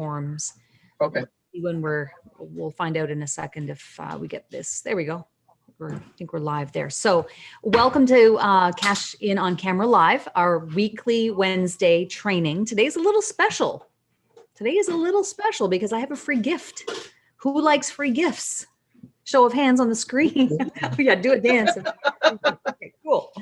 platforms. Okay. When we'll find out in a second if we get this. There we go. I think we're live there. So welcome to Cash In on Camera Live, our weekly Wednesday training. Today's a little special. Today is a little special because I have a free gift. Who likes free gifts? Show of hands on the screen. Yeah, do a dance. Okay, cool.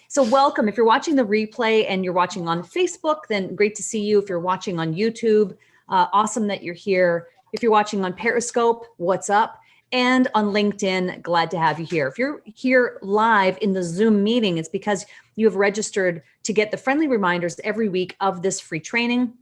So welcome. If you're watching the replay and you're watching on Facebook, then great to see you. If you're watching on YouTube, awesome that you're here. If you're watching on Periscope, what's up? And on LinkedIn, glad to have you here. If you're here live in the Zoom meeting, it's because you have registered to get the friendly reminders every week of this free training.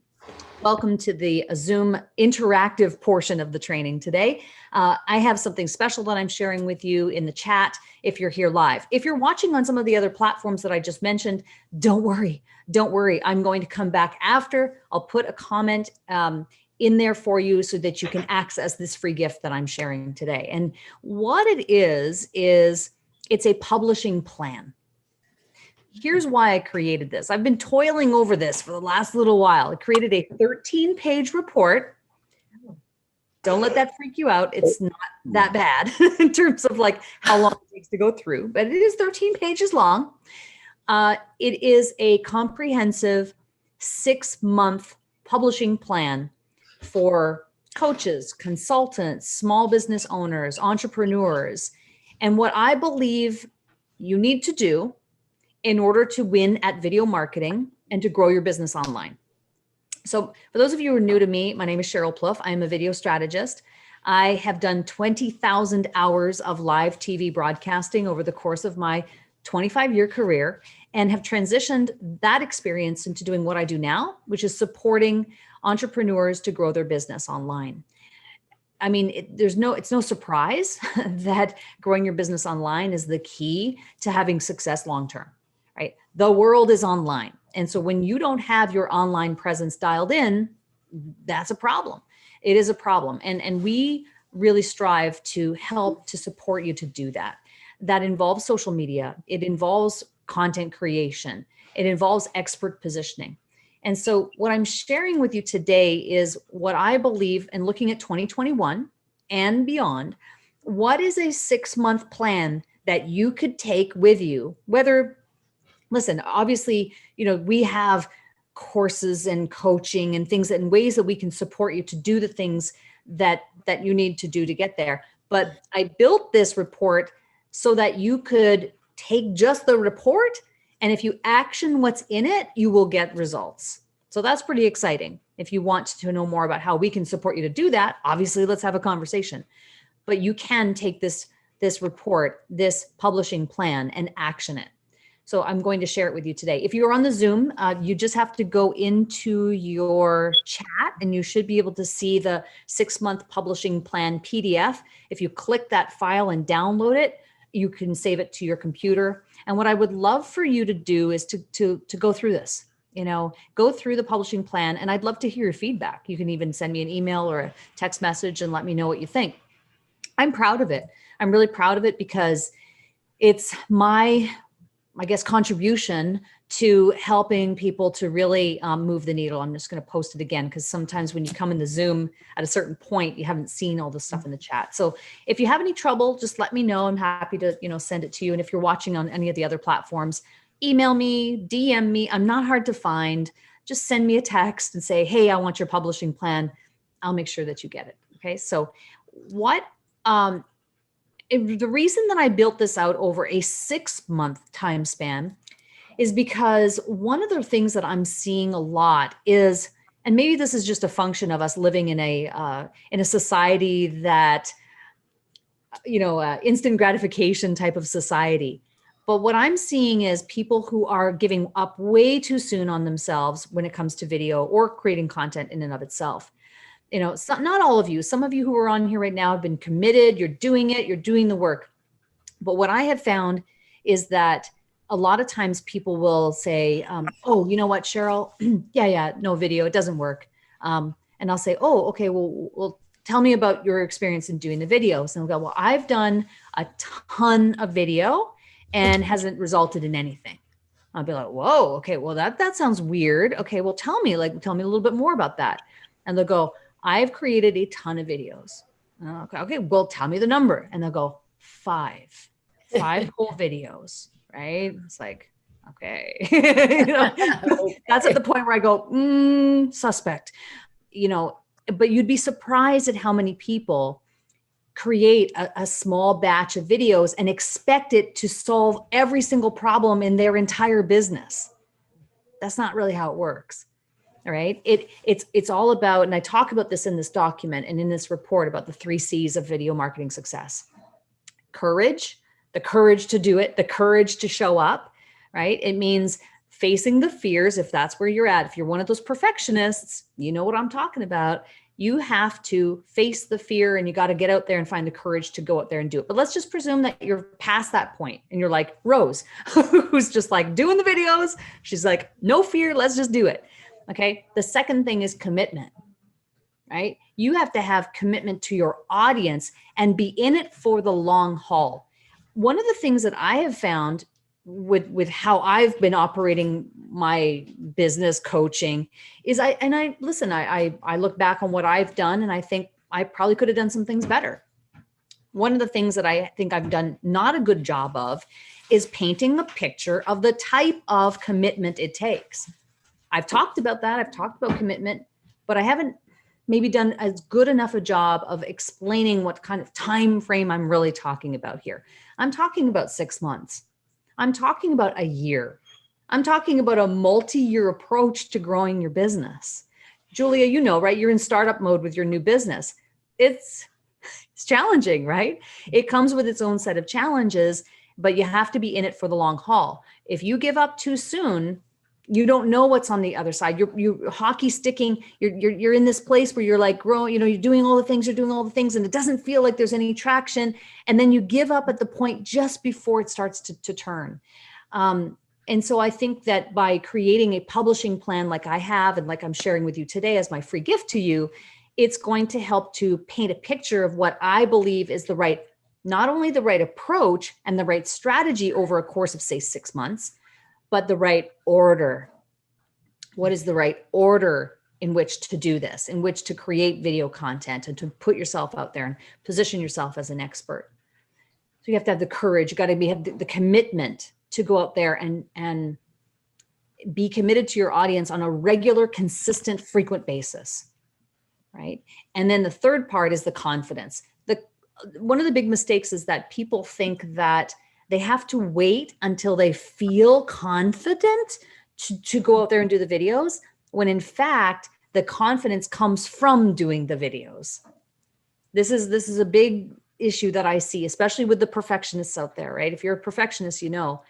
Welcome to the Zoom interactive portion of the training today. I have something special that I'm sharing with you in the chat if you're here live. If you're watching on some of the other platforms that I just mentioned, don't worry. Don't worry. I'm going to come back after. I'll put a comment in there for you so that you can access this free gift that I'm sharing today. And what it is it's a publishing plan. Here's why I created this. I've been toiling over this for the last little while. I created a 13-page report. Don't let that freak you out. It's not that bad in terms of like how long it takes to go through, but it is 13 pages long. It is a comprehensive 6-month publishing plan for coaches, consultants, small business owners, entrepreneurs, and what I believe you need to do in order to win at video marketing and to grow your business online. So for those of you who are new to me, my name is Cheryl Plouffe. I am a video strategist. I have done 20,000 hours of live TV broadcasting over the course of my 25-year career and have transitioned that experience into doing what I do now, which is supporting entrepreneurs to grow their business online. I mean, it's no surprise that growing your business online is the key to having success long-term. Right? The world is online. And so when you don't have your online presence dialed in, that's a problem. It is a problem. And we really strive to help to support you to do that. That involves social media. It involves content creation. It involves expert positioning. And so what I'm sharing with you today is what I believe, and looking at 2021 and beyond, what is a 6-month plan that you could take with you, listen, obviously, we have courses and coaching and things and ways that we can support you to do the things that you need to do to get there. But I built this report so that you could take just the report, and if you action what's in it, you will get results. So that's pretty exciting. If you want to know more about how we can support you to do that, obviously let's have a conversation. But you can take this report, this publishing plan, and action it. So I'm going to share it with you today. If you're on the Zoom, you just have to go into your chat and you should be able to see the 6-month publishing plan PDF. If you click that file and download it, you can save it to your computer. And what I would love for you to do is to go through this, go through the publishing plan. And I'd love to hear your feedback. You can even send me an email or a text message and let me know what you think. I'm proud of it. I'm really proud of it because it's my contribution to helping people to really move the needle. I'm just going to post it again because sometimes when you come in the Zoom at a certain point, you haven't seen all the stuff in the chat. So if you have any trouble, just let me know. I'm happy to, send it to you. And if you're watching on any of the other platforms, email me, DM me. I'm not hard to find. Just send me a text and say, hey, I want your publishing plan. I'll make sure that you get it. Okay. So the reason that I built this out over a 6-month time span is because one of the things that I'm seeing a lot is, and maybe this is just a function of us living in a society that, instant gratification type of society. But what I'm seeing is people who are giving up way too soon on themselves when it comes to video or creating content in and of itself. Not all of you, some of you who are on here right now have been committed, you're doing it, you're doing the work. But what I have found is that a lot of times people will say, oh, you know what, Cheryl, yeah, no video, it doesn't work. And I'll say, oh, okay, well, tell me about your experience in doing the videos. And they'll go, well, I've done a ton of video and hasn't resulted in anything. I'll be like, whoa, okay, well, that sounds weird. Okay, well, tell me a little bit more about that. And they'll go, I've created a ton of videos. Okay, well, tell me the number. And they'll go, five whole videos, right? It's like, okay. You know, that's at the point where I go, suspect, you know, but you'd be surprised at how many people create a small batch of videos and expect it to solve every single problem in their entire business. That's not really how it works. All right. It's all about, and I talk about this in this document and in this report about the 3 C's of video marketing success. Courage, the courage to do it, the courage to show up, right? It means facing the fears. If that's where you're at, if you're one of those perfectionists, you know what I'm talking about. You have to face the fear and you got to get out there and find the courage to go out there and do it. But let's just presume that you're past that point and you're like Rose, who's just like doing the videos. She's like, no fear, let's just do it. Okay. The second thing is commitment, right? You have to have commitment to your audience and be in it for the long haul. One of the things that I have found with how I've been operating my business coaching is I look back on what I've done and I think I probably could have done some things better. One of the things that I think I've done not a good job of is painting a picture of the type of commitment it takes. I've talked about that. I've talked about commitment, but I haven't maybe done as good enough a job of explaining what kind of time frame I'm really talking about here. I'm talking about 6 months. I'm talking about a year. I'm talking about a multi-year approach to growing your business. Julia, you know, right? You're in startup mode with your new business. It's challenging, right? It comes with its own set of challenges, but you have to be in it for the long haul. If you give up too soon, you don't know what's on the other side. You're hockey sticking. You're in this place where you're like growing, you know, you're doing all the things, and it doesn't feel like there's any traction. And then you give up at the point just before it starts to turn. And so I think that by creating a publishing plan like I have, and like I'm sharing with you today as my free gift to you, it's going to help to paint a picture of what I believe is not only the right approach and the right strategy over a course of, say, 6 months, but the right order. What is the right order in which to do this, in which to create video content and to put yourself out there and position yourself as an expert? So you have to have the courage. You got to have the commitment to go out there and be committed to your audience on a regular, consistent, frequent basis, right? And then the third part is the confidence. One of the big mistakes is that people think that they have to wait until they feel confident to go out there and do the videos, when in fact, the confidence comes from doing the videos. This is a big issue that I see, especially with the perfectionists out there, right? If you're a perfectionist, you know,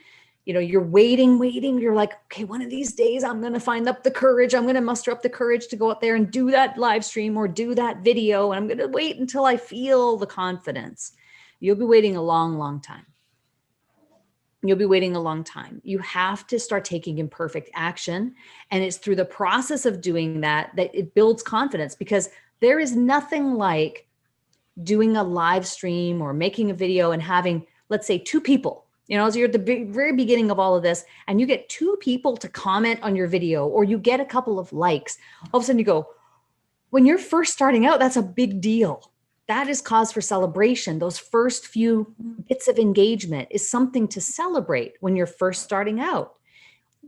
you're waiting. You're like, okay, one of these days I'm going to find up the courage. I'm going to muster up the courage to go out there and do that live stream or do that video. And I'm going to wait until I feel the confidence. You'll be waiting a long, long time. You'll be waiting a long time. You have to start taking imperfect action. And it's through the process of doing that it builds confidence, because there is nothing like doing a live stream or making a video and having, let's say, 2 people, you know, so you're at the very beginning of all of this and you get 2 people to comment on your video, or you get a couple of likes. All of a sudden you go, when you're first starting out, that's a big deal. That is cause for celebration. Those first few bits of engagement is something to celebrate when you're first starting out.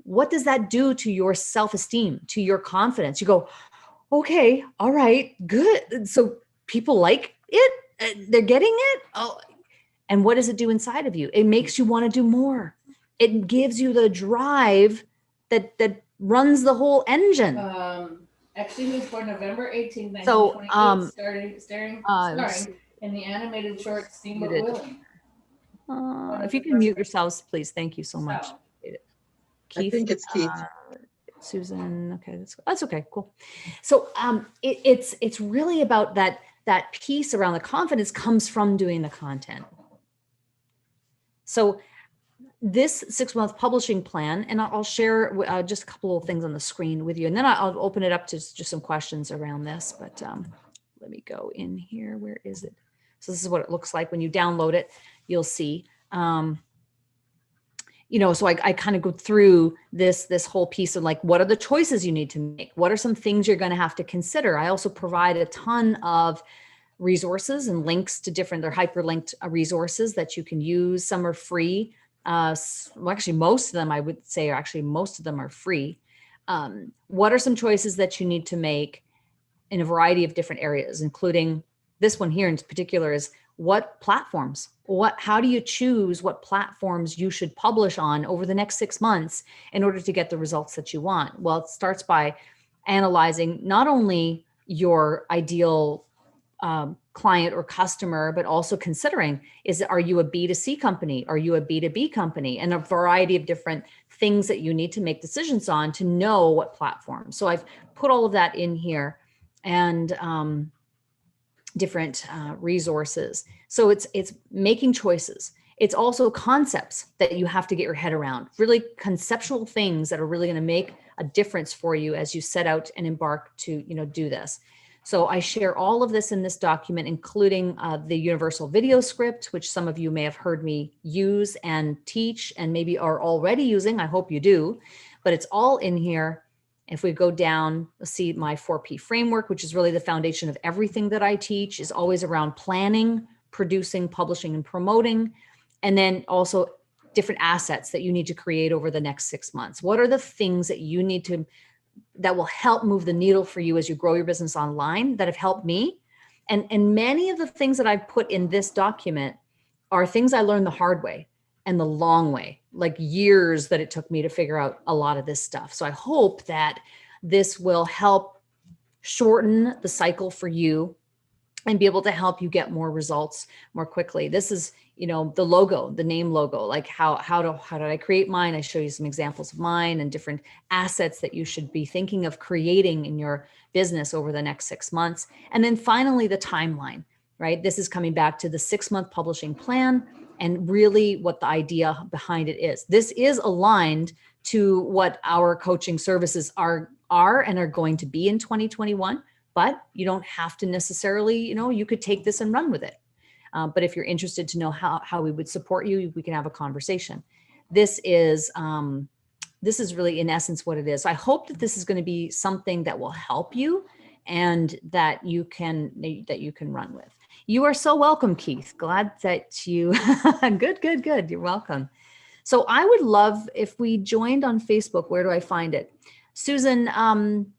What does that do to your self-esteem, to your confidence? You go, okay, all right, good. So people like it, they're getting it. Oh, and what does it do inside of you? It makes you want to do more. It gives you the drive that runs the whole engine. Actually moved for November 18th, 1928, starring in the animated short Steamboat Willie. If you can mute yourselves, please. Thank you so much. Keith, I think it's Keith. Susan. Okay, that's okay. Cool. So it's really about that piece around the confidence comes from doing the content. So this 6-month publishing plan, and I'll share just a couple of things on the screen with you, and then I'll open it up to just some questions around this. But let me go in here. Where is it? So this is what it looks like when you download it. You'll see so I kind of go through this whole piece of like, what are the choices you need to make? What are some things you're going to have to consider? I also provide a ton of resources and links to different, they're hyperlinked resources that you can use. Some are free. Well, actually, most of them, I would say, most of them are free. What are some choices that you need to make in a variety of different areas, including this one here in particular is what platforms, how do you choose what platforms you should publish on over the next 6 months in order to get the results that you want? Well, it starts by analyzing not only your ideal client or customer, but also considering, are you a B2C company? Are you a B2B company? And a variety of different things that you need to make decisions on to know what platform. So I've put all of that in here, and different resources. So it's making choices. It's also concepts that you have to get your head around, really conceptual things that are really going to make a difference for you as you set out and embark to, do this. So I share all of this in this document, including the universal video script, which some of you may have heard me use and teach and maybe are already using. I hope you do, but it's all in here. If we go down, let's see my 4P framework, which is really the foundation of everything that I teach, is always around planning, producing, publishing, and promoting. And then also different assets that you need to create over the next 6 months. What are the things that you need to, that will help move the needle for you as you grow your business online, that have helped me? And many of the things that I've put in this document are things I learned the hard way and the long way, like years that it took me to figure out a lot of this stuff. So I hope that this will help shorten the cycle for you and be able to help you get more results more quickly. This is, the logo, the name logo, like how did I create mine? I show you some examples of mine and different assets that you should be thinking of creating in your business over the next 6 months. And then finally, the timeline, right? This is coming back to the 6-month publishing plan and really what the idea behind it is. This is aligned to what our coaching services are and are going to be in 2021, but you don't have to necessarily, you could take this and run with it. But if you're interested to know how we would support you, we can have a conversation. This is really in essence what it is. I hope that this is going to be something that will help you and that you can run with. You are so welcome, Keith. Glad that you, good. You're welcome. So I would love if we joined on Facebook. Where do I find it? Susan, I'm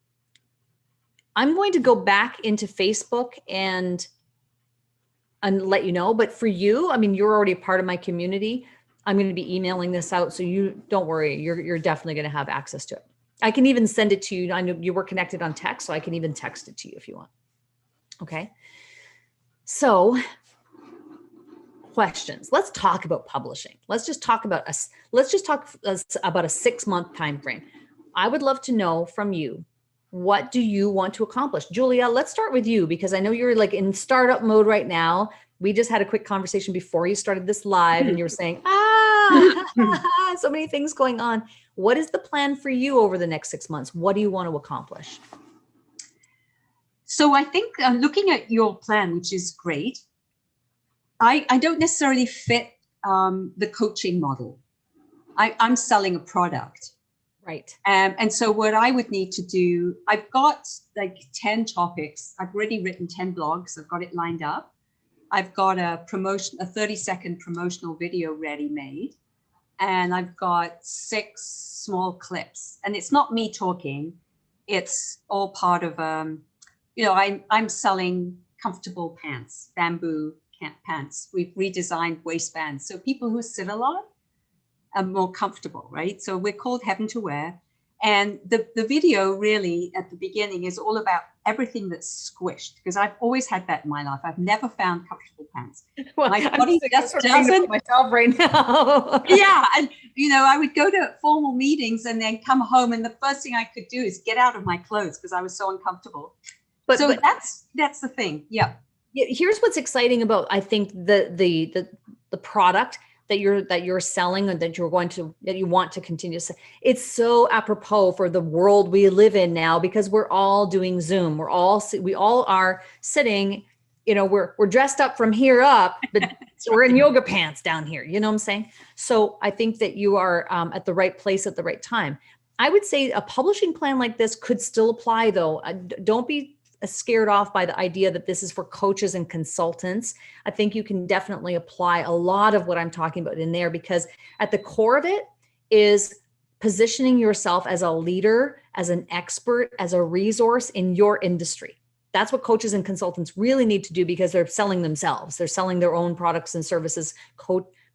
going to go back into Facebook and let you know, but for you, you're already a part of my community. I'm going to be emailing this out. So you don't worry, you're definitely going to have access to it. I can even send it to you. I know you were connected on text, so I can even text it to you if you want. Okay. So questions. Let's talk about publishing. Let's just talk about a 6-month time frame. I would love to know from you, what do you want to accomplish? Julia, let's start with you because I know you're like in startup mode right now. We just had a quick conversation before you started this live and you were saying, so many things going on. What is the plan for you over the next 6 months? What do you want to accomplish? So I think looking at your plan, which is great, I don't necessarily fit the coaching model. I'm selling a product. Right. And so what I would need to do, I've got like 10 topics. I've already written 10 blogs. I've got it lined up. I've got a 30-second promotional video ready made. And I've got 6 small clips. And it's not me talking. It's all part of, I'm selling comfortable pants, bamboo pants. We've redesigned waistbands. So people who sit a lot are more comfortable, right? So we're called Heaven to Wear. And the video really at the beginning is all about everything that's squished, because I've always had that in my life. I've never found comfortable pants. Well, my body just doesn't. Myself right now. Yeah. And, I would go to formal meetings and then come home. And the first thing I could do is get out of my clothes because I was so uncomfortable. But that's the thing. Yeah. Here's what's exciting about, I think, the product that you're selling and that you want to continue to sell. It's so apropos for the world we live in now because we're all doing Zoom. We all are sitting, we're dressed up from here up, but we're in yoga pants down here. You know what I'm saying? So I think that you are at the right place at the right time. I would say a publishing plan like this could still apply though. Don't be scared off by the idea that this is for coaches and consultants. I think you can definitely apply a lot of what I'm talking about in there, because at the core of it is positioning yourself as a leader, as an expert, as a resource in your industry. That's what coaches and consultants really need to do, because they're selling themselves. They're selling their own products and services,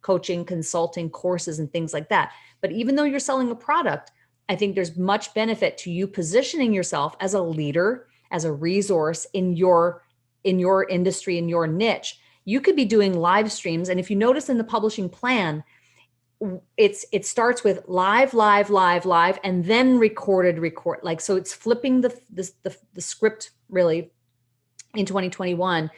coaching, consulting, courses, and things like that. But even though you're selling a product, I think there's much benefit to you positioning yourself as a leader, as a resource in your industry, in your niche. You could be doing live streams. And if you notice in the publishing plan, it starts with live, and then record. Like, so it's flipping the script really in 2021.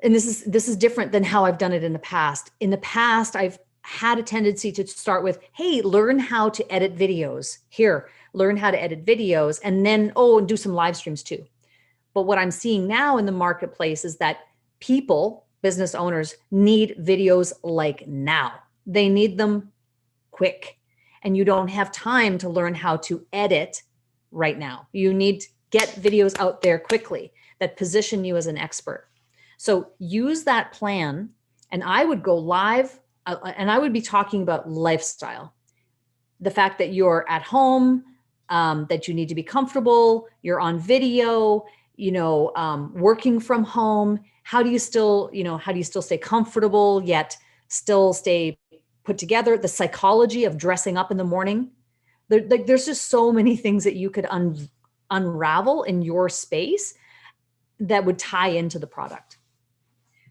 And this is different than how I've done it in the past. In the past, I've had a tendency to start with, hey, learn how to edit videos. Here, learn how to edit videos, and then, and do some live streams too. But what I'm seeing now in the marketplace is that people, business owners, need videos like now. They need them quick, and you don't have time to learn how to edit right now. You need to get videos out there quickly that position you as an expert. So use that plan, and I would go live, and I would be talking about lifestyle. The fact that you're at home, that you need to be comfortable, you're on video, working from home. How do you still stay comfortable yet still stay put together? The psychology of dressing up in the morning. There's just so many things that you could unravel in your space that would tie into the product.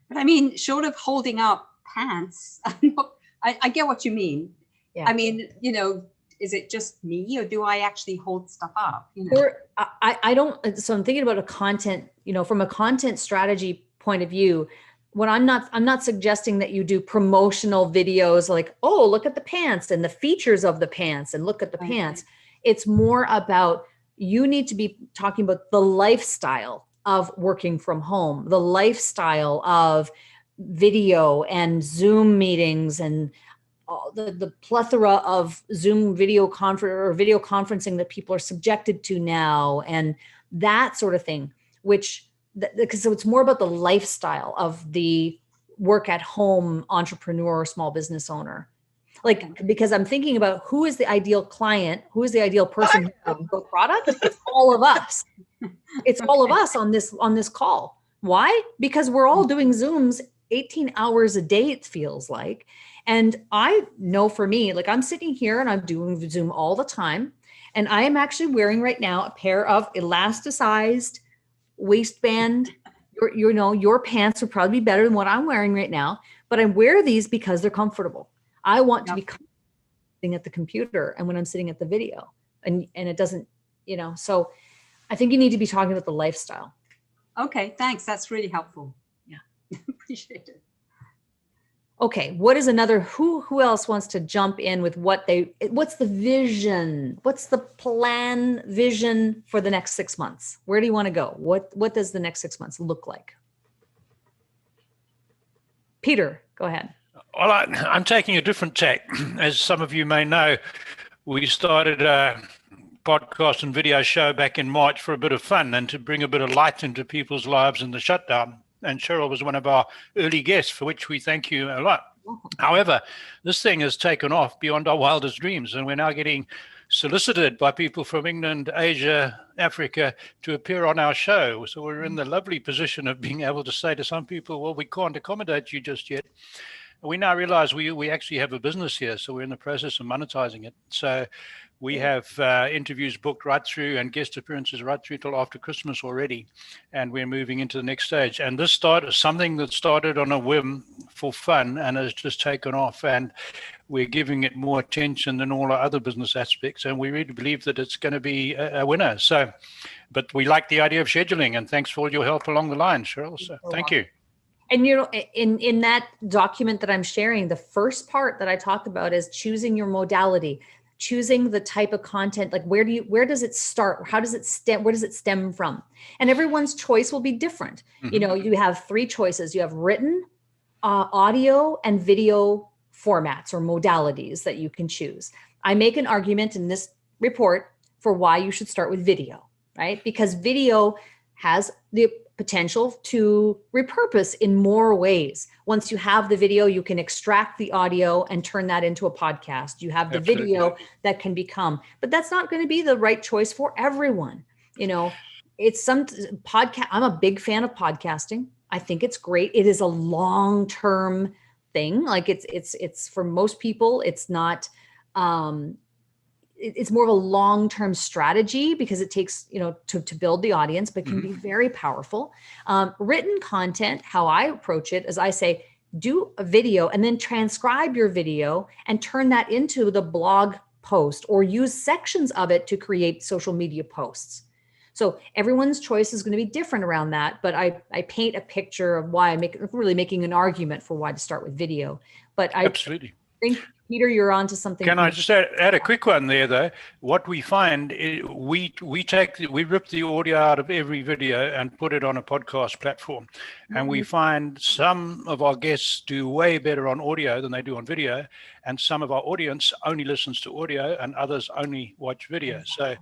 But I mean, short of holding up pants, I get what you mean. Yeah. I mean, is it just me, or do I actually hold stuff up? Or I don't. So I'm thinking about a content, from a content strategy point of view. When I'm not suggesting that you do promotional videos like, oh, look at the pants and the features of the pants and look at the pants. It's more about, you need to be talking about the lifestyle of working from home, the lifestyle of video and Zoom meetings and the plethora of Zoom video conferencing that people are subjected to now, and that sort of thing, because it's more about the lifestyle of the work at home entrepreneur or small business owner. Like, because I'm thinking about who is the ideal client, who is the ideal person who will product. It's all of us. It's all of us on this call. Why? Because we're all doing Zooms 18 hours a day, it feels like. And I know for me, like, I'm sitting here and I'm doing Zoom all the time. And I am actually wearing right now a pair of elasticized waistband. Your pants would probably be better than what I'm wearing right now, but I wear these because they're comfortable. I want to be sitting at the computer and when I'm sitting at the video, and it doesn't, so I think you need to be talking about the lifestyle. Okay, thanks. That's really helpful. Yeah. Appreciate it. Okay, what is another, who else wants to jump in with what's the vision? What's the plan vision for the next 6 months? Where do you want to go? What does the next 6 months look like? Peter, go ahead. Well, I'm taking a different tack. As some of you may know, we started a podcast and video show back in March for a bit of fun and to bring a bit of light into people's lives in the shutdown. And Cheryl was one of our early guests, for which we thank you a lot. However, this thing has taken off beyond our wildest dreams, and we're now getting solicited by people from England, Asia, Africa to appear on our show. So we're in the lovely position of being able to say to some people, well, we can't accommodate you just yet. We now realize we actually have a business here, so we're in the process of monetizing it. So we have interviews booked right through and guest appearances right through till after Christmas already, and we're moving into the next stage. And this started something that started on a whim for fun and has just taken off, and we're giving it more attention than all our other business aspects, and we really believe that it's going to be a winner. So, but we like the idea of scheduling, and thanks for all your help along the line, Cheryl. So thank you. And in that document that I'm sharing, the first part that I talked about is choosing your modality, choosing the type of content. Like, where does it start? How does it stem? Where does it stem from? And everyone's choice will be different. Mm-hmm. You have 3 choices. You have written, audio and video formats or modalities that you can choose. I make an argument in this report for why you should start with video, right? Because video has the potential to repurpose in more ways. Once you have the video, you can extract the audio and turn that into a podcast. You have the video that can become, but that's not going to be the right choice for everyone. You know, it's some podcast. I'm a big fan of podcasting. I think it's great. It is a long-term thing. Like it's for most people, it's not, it's more of a long-term strategy because it takes, to build the audience, but can be very powerful. Written content, how I approach it is I say, do a video and then transcribe your video and turn that into the blog post or use sections of it to create social media posts. So everyone's choice is going to be different around that, but I paint a picture of why I'm really making an argument for why to start with video. But I think, Peter, you're on to something. Can I just add a quick one there, though? What we find, we rip the audio out of every video and put it on a podcast platform. And we find some of our guests do way better on audio than they do on video. And some of our audience only listens to audio and others only watch video. So,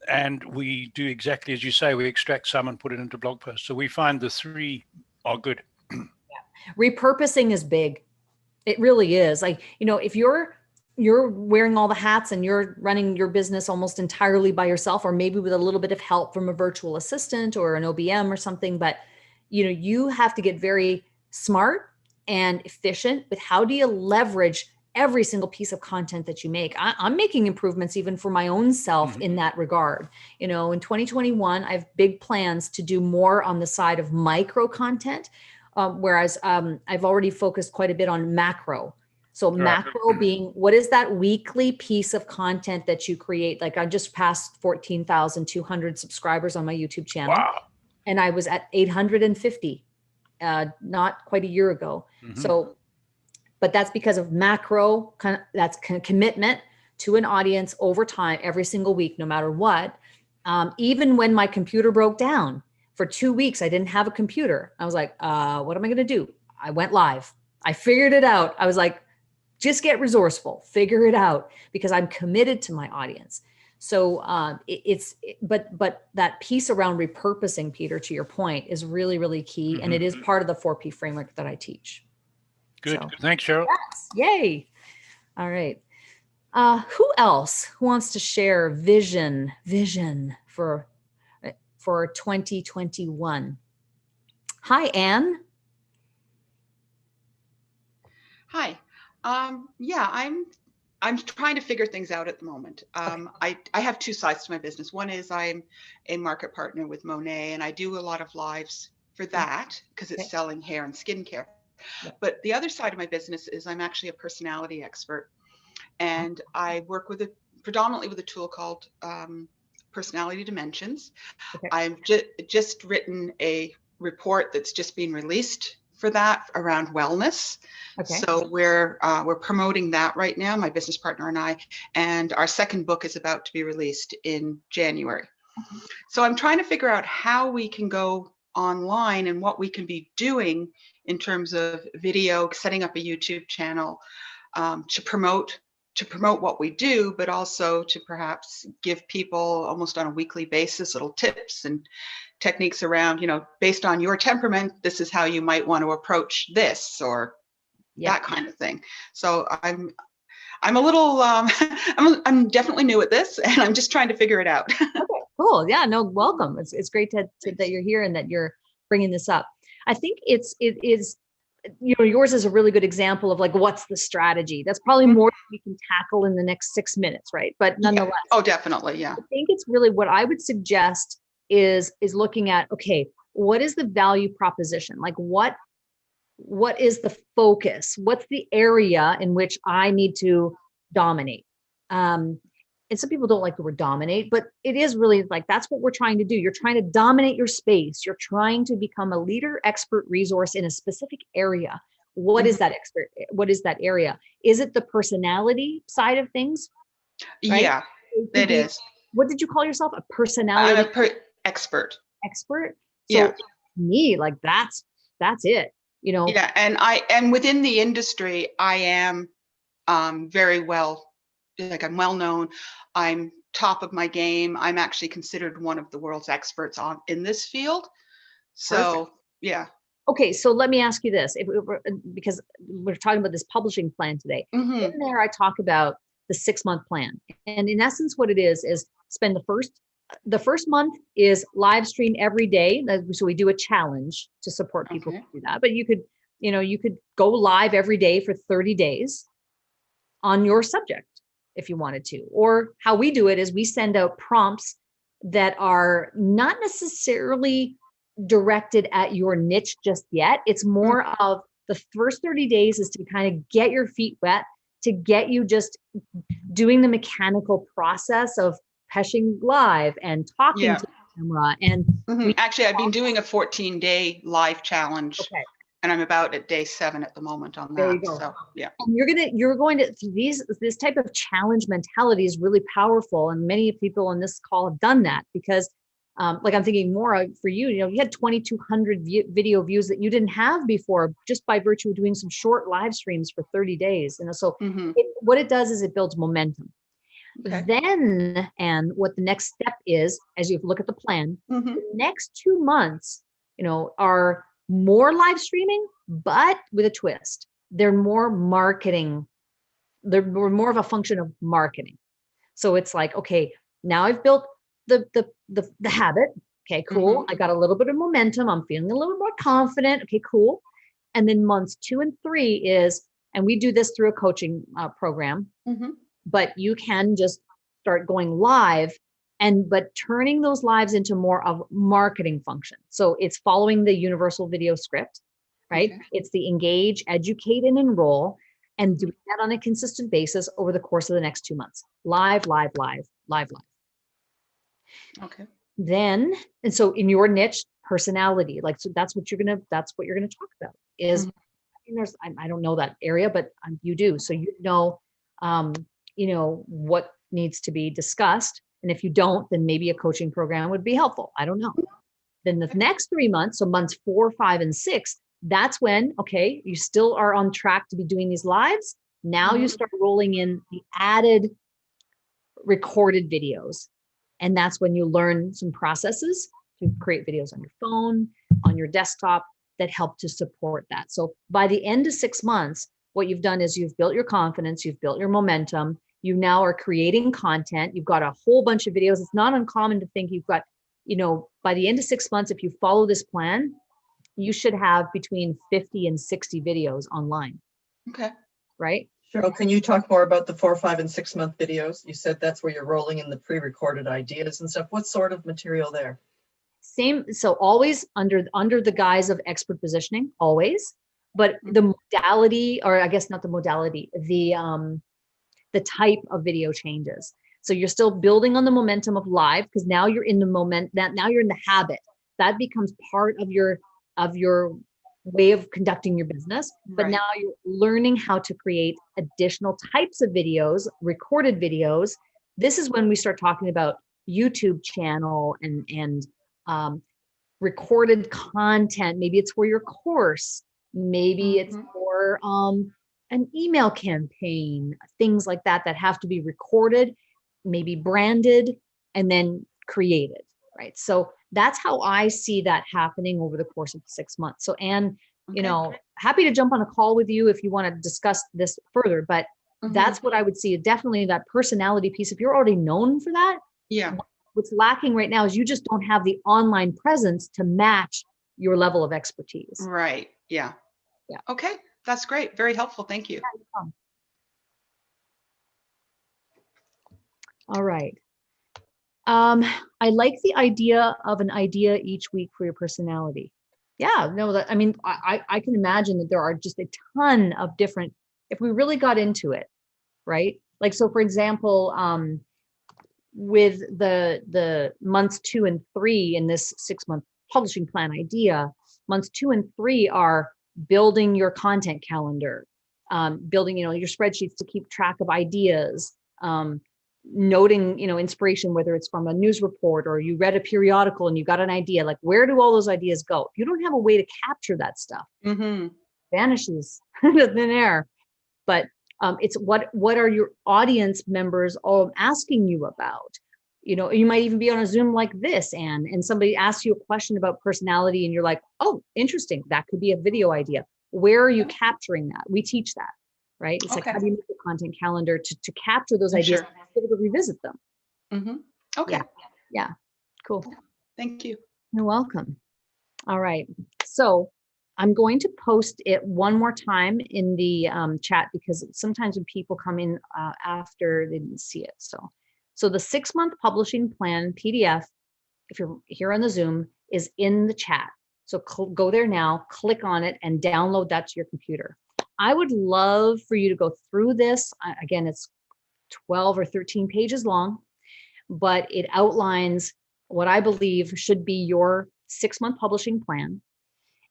and we do exactly as you say, we extract some and put it into blog posts. So we find the three are good. Repurposing is big. It really is. Like, if you're wearing all the hats and you're running your business almost entirely by yourself, or maybe with a little bit of help from a virtual assistant or an OBM or something, but you have to get very smart and efficient with how do you leverage every single piece of content that you make. I'm making improvements even for my own self in that regard. In 2021, I have big plans to do more on the side of micro content. Whereas I've already focused quite a bit on macro. So macro being, what is that weekly piece of content that you create? Like I just passed 14,200 subscribers on my YouTube channel. Wow. And I was at 850 not quite a year ago. So, but that's because of macro, that's commitment to an audience over time, every single week, no matter what. Even when my computer broke down, for 2 weeks, I didn't have a computer. I was like, what am I going to do? I went live. I figured it out. I was like, just get resourceful, figure it out, because I'm committed to my audience. So but that piece around repurposing, Peter, to your point, is really, really key. And it is part of the 4P framework that I teach. Good. So, Thanks, Cheryl. yes. Yay. All right. Who else wants to share vision for 2021? Hi, Anne. Hi. Yeah, I'm trying to figure things out at the moment. I have two sides to my business. One is I'm a market partner with Monet, and I do a lot of lives for that because it's selling hair and skincare. But the other side of my business is I'm actually a personality expert, and I work predominantly with a tool called Personality Dimensions. I've just written a report that's just been released for that around wellness. So we're promoting that right now, my business partner and I, and our second book is about to be released in January. So I'm trying to figure out how we can go online and what we can be doing in terms of video, setting up a YouTube channel to promote what we do, but also to perhaps give people almost on a weekly basis little tips and techniques around, based on your temperament, this is how you might want to approach this or that kind of thing. So I'm a little, I'm definitely new at this, and I'm just trying to figure it out. Okay, cool. Yeah, no, welcome. It's great that you're here and that you're bringing this up. I think it is, yours is a really good example of like, what's the strategy? That's probably more than we can tackle in the next 6 minutes, right? But nonetheless. Yeah. Oh, definitely. Yeah. I think it's really what I would suggest is looking at, okay, what is the value proposition? Like what is the focus? What's the area in which I need to dominate? And some people don't like the word dominate, but it is really like, that's what we're trying to do. You're trying to dominate your space. You're trying to become a leader, expert, resource in a specific area. What is that expert? What is that area? Is it the personality side of things? Right? Yeah, it is. What did you call yourself? A personality I'm an expert. Expert? So me, like that's it. you know. Yeah, and within the industry, I am very well, like I'm well known. I'm top of my game. I'm actually considered one of the world's experts in this field. So Perfect. yeah. Okay, so let me ask you this, because we're talking about this publishing plan today. Mm-hmm. In there, I talk about the 6-month plan, and in essence, what it is spend the first month is live stream every day. So we do a challenge to support people to do that. But you could go live every day for 30 days on your subject if you wanted to. Or how we do it is we send out prompts that are not necessarily directed at your niche just yet. It's more of the first 30 days is to kind of get your feet wet, to get you just doing the mechanical process of peshing live and talking to the camera. And actually, I've been doing a 14-day live challenge. Okay. And I'm about at day 7 at the moment on that. There you go. So yeah. And you're going to this type of challenge mentality is really powerful. And many people on this call have done that because like I'm thinking more for you, you had 2,200 video views that you didn't have before just by virtue of doing some short live streams for 30 days. And so what it does is it builds momentum. Okay. Then, and what the next step is, as you look at the plan, the next 2 months, are more live streaming, but with a twist. They're more marketing. They're more of a function of marketing. So it's like, okay, now I've built the habit. Okay, cool. I got a little bit of momentum. I'm feeling a little more confident. Okay, cool. And then months 2 and 3 is, and we do this through a coaching program, but you can just start going live but turning those lives into more of marketing function. So it's following the universal video script, right? Okay. It's the engage, educate, and enroll, and doing that on a consistent basis over the course of the next 2 months. Live. Okay. Then, and so in your niche, personality, so that's what you're gonna talk about is, I don't know that area, but you do. So what needs to be discussed. And if you don't, then maybe a coaching program would be helpful. I don't know. Then the next 3 months, so months 4, 5, and 6, that's when, okay, you still are on track to be doing these lives. Now you start rolling in the added recorded videos. And that's when you learn some processes to create videos on your phone, on your desktop that help to support that. So by the end of 6 months, what you've done is you've built your confidence, you've built your momentum, you now are creating content, you've got a whole bunch of videos. It's not uncommon to think you've got, by the end of 6 months, if you follow this plan, you should have between 50 and 60 videos online. Okay. Right? Cheryl, can you talk more about the 4, 5, and 6 month videos? You said that's where you're rolling in the pre-recorded ideas and stuff. What sort of material there? Same. So always under the guise of expert positioning, always. But the modality, or I guess not the modality, the type of video changes. So you're still building on the momentum of live because now you're in the now you're in the habit. That becomes part of your way of conducting your business. But now you're learning how to create additional types of videos, recorded videos. This is when we start talking about YouTube channel and recorded content. Maybe it's for your course. Maybe it's for an email campaign, things like that have to be recorded, maybe branded, and then created, right? So that's how I see that happening over the course of 6 months. So Anne, happy to jump on a call with you if you want to discuss this further, but that's what I would see. Definitely that personality piece. If you're already known for that, what's lacking right now is you just don't have the online presence to match your level of expertise. Right. Yeah. Okay. That's great. Very helpful. Thank you. All right. I like the idea of an idea each week for your personality. Yeah, no, I can imagine that there are just a ton of different, if we really got into it, right? Like, so for example, with the months 2 and 3 in this 6-month publishing plan idea, months 2 and 3 are building your content calendar, building, your spreadsheets to keep track of ideas, noting, inspiration, whether it's from a news report or you read a periodical and you got an idea, like where do all those ideas go? If you don't have a way to capture that stuff, vanishes into thin air. But it's what are your audience members all asking you about? You might even be on a Zoom like this, and somebody asks you a question about personality and you're like, oh, interesting. That could be a video idea. Where are you capturing that? We teach that, right? It's like, how do you make a content calendar to capture those ideas and be able to revisit them? Okay. Yeah. Cool. Thank you. You're welcome. All right. So I'm going to post it one more time in the chat, because sometimes when people come in after, they didn't see it. So the 6-month publishing plan PDF, if you're here on the Zoom, is in the chat. So go there now, click on it, and download that to your computer. I would love for you to go through this. Again, it's 12 or 13 pages long, but it outlines what I believe should be your 6-month publishing plan.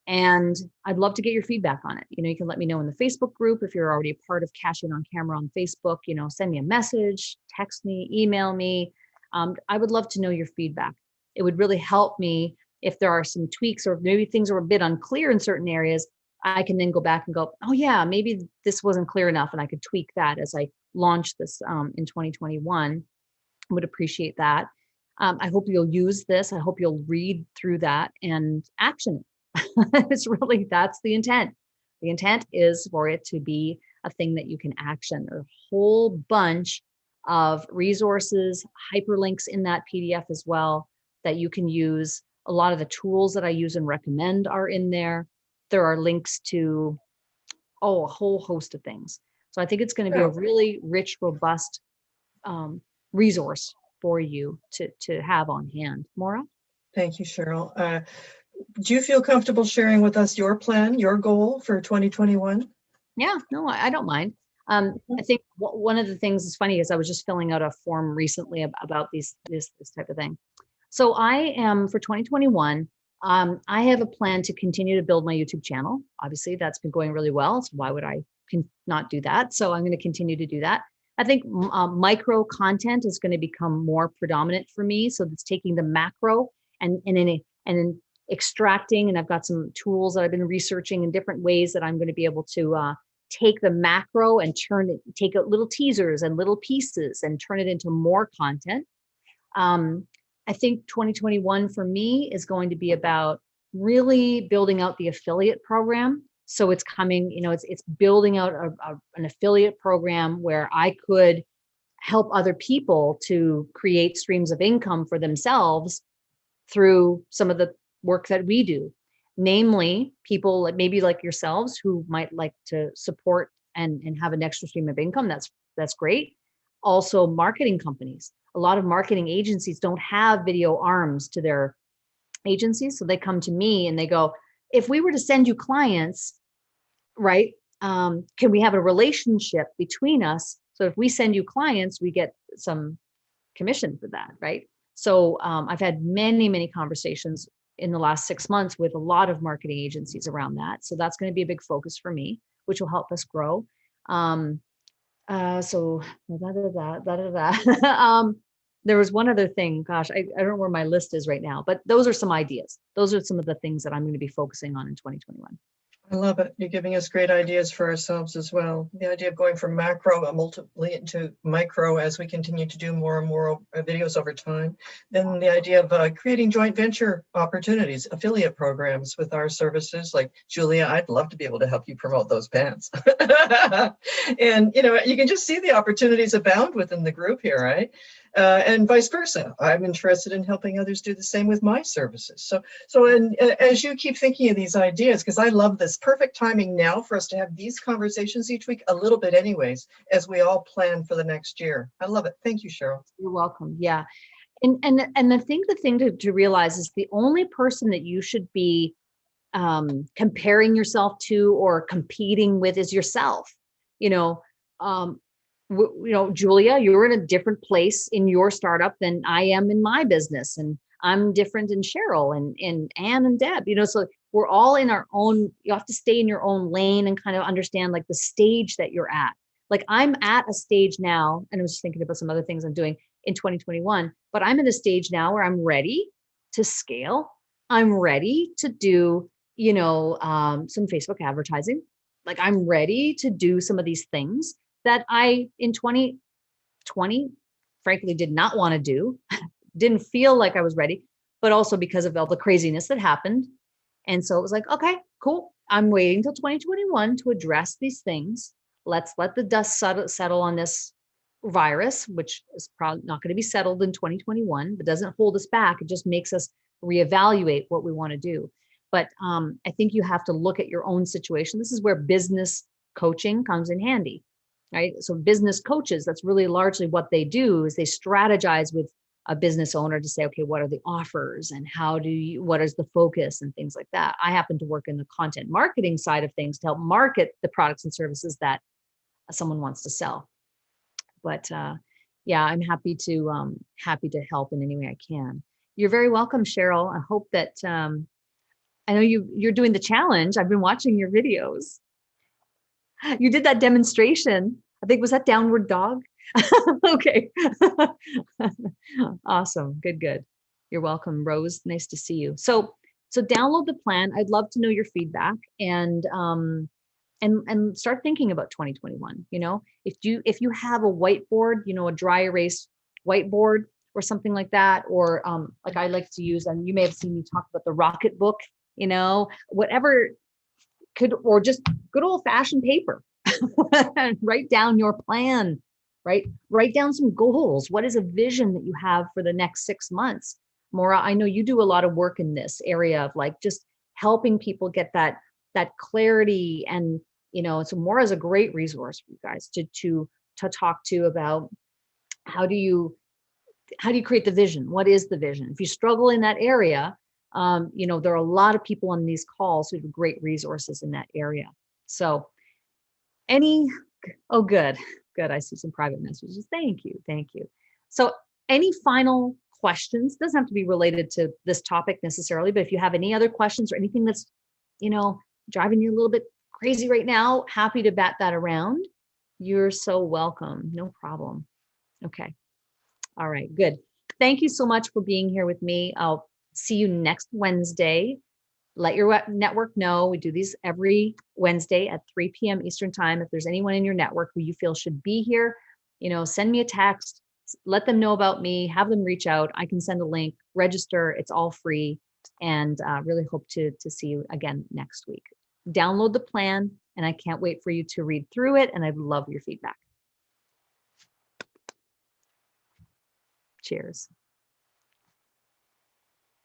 And I'd love to get your feedback on it. You can let me know in the Facebook group if you're already a part of Cash In on Camera on Facebook. Send me a message, text me, email me. I would love to know your feedback. It would really help me if there are some tweaks, or maybe things are a bit unclear in certain areas. I can then go back and go, oh yeah, maybe this wasn't clear enough, and I could tweak that as I launch this in 2021. I would appreciate that. I hope you'll use this. I hope you'll read through that and action it. That's the intent. The intent is for it to be a thing that you can action. There are a whole bunch of resources, hyperlinks in that PDF as well that you can use. A lot of the tools that I use and recommend are in there. There are links to, a whole host of things. So I think it's going to be a really rich, robust resource for you to have on hand. Maura? Thank you, Cheryl. Do you feel comfortable sharing with us your plan, your goal for 2021? Yeah, no, I don't mind. I think one of the things that's funny is I was just filling out a form recently about this type of thing. So I am, for 2021, I have a plan to continue to build my YouTube channel. Obviously, that's been going really well. So why would I not do that? So I'm going to continue to do that. I think micro content is going to become more predominant for me. So it's taking the macro and then extracting, and I've got some tools that I've been researching in different ways that I'm going to be able to take the macro and take little teasers and little pieces and turn it into more content. I think 2021 for me is going to be about really building out the affiliate program. So it's coming, it's building out an affiliate program where I could help other people to create streams of income for themselves through some of the work that we do, namely people maybe like yourselves who might like to support and have an extra stream of income. That's great. Also, marketing companies. A lot of marketing agencies don't have video arms to their agencies, so they come to me and they go, if we were to send you clients, right, can we have a relationship between us? So if we send you clients, we get some commission for that, right? So I've had many conversations in the last 6 months with a lot of marketing agencies around that. So that's going to be a big focus for me, which will help us grow. There was one other thing, gosh, I don't know where my list is right now, but those are some ideas. Those are some of the things that I'm going to be focusing on in 2021. I love it. You're giving us great ideas for ourselves as well. The idea of going from macro multiply into micro as we continue to do more and more videos over time. Then the idea of creating joint venture opportunities, affiliate programs with our services. Like Julia, I'd love to be able to help you promote those pants. And you can just see the opportunities abound within the group here, right? And vice versa. I'm interested in helping others do the same with my services. As you keep thinking of these ideas, because I love this perfect timing now for us to have these conversations each week, a little bit anyways, as we all plan for the next year. I love it. Thank you, Cheryl. You're welcome. Yeah. And the thing to realize is the only person that you should be comparing yourself to or competing with is yourself. Julia, you're in a different place in your startup than I am in my business. And I'm different in Cheryl and Anne and Deb, so we're all in our own, you have to stay in your own lane and kind of understand like the stage that you're at. Like I'm at a stage now, and I was just thinking about some other things I'm doing in 2021, but I'm at a stage now where I'm ready to scale. I'm ready to do, some Facebook advertising. Like I'm ready to do some of these things that I in 2020, frankly, did not want to do, didn't feel like I was ready, but also because of all the craziness that happened. And so it was like, okay, cool. I'm waiting till 2021 to address these things. Let's let the dust settle on this virus, which is probably not going to be settled in 2021, but doesn't hold us back. It just makes us reevaluate what we want to do. But I think you have to look at your own situation. This is where business coaching comes in handy, right? So business coaches, that's really largely what they do is they strategize with a business owner to say, okay, what are the offers and what is the focus and things like that. I happen to work in the content marketing side of things to help market the products and services that someone wants to sell. But yeah, I'm happy to help in any way I can. You're very welcome, Cheryl. I hope that I know you're doing the challenge. I've been watching your videos. You did that demonstration. I think was that downward dog. Okay. Awesome. Good. You're welcome, Rose. Nice to see you. So download the plan. I'd love to know your feedback and start thinking about 2021. If you have a whiteboard, a dry erase whiteboard or something like that, or like I like to use, and you may have seen me talk about the Rocket Book, whatever or just good old fashioned paper. Write down your plan, right? Write down some goals. What is a vision that you have for the next 6 months? Maura, I know you do a lot of work in this area of like just helping people get that clarity. And, so Maura is a great resource for you guys to talk to about how do you create the vision? What is the vision? If you struggle in that area, there are a lot of people on these calls who have great resources in that area. So good. I see some private messages. Thank you. So any final questions? Doesn't have to be related to this topic necessarily, but if you have any other questions or anything that's, driving you a little bit crazy right now, happy to bat that around. You're so welcome. No problem. Okay. All right, good. Thank you so much for being here with me. I'll see you next Wednesday. Let your network know. We do these every Wednesday at 3 p.m. Eastern time. If there's anyone in your network who you feel should be here, send me a text, let them know about me, have them reach out. I can send a link, register. It's all free. And really hope to see you again next week. Download the plan, and I can't wait for you to read through it. And I'd love your feedback. Cheers.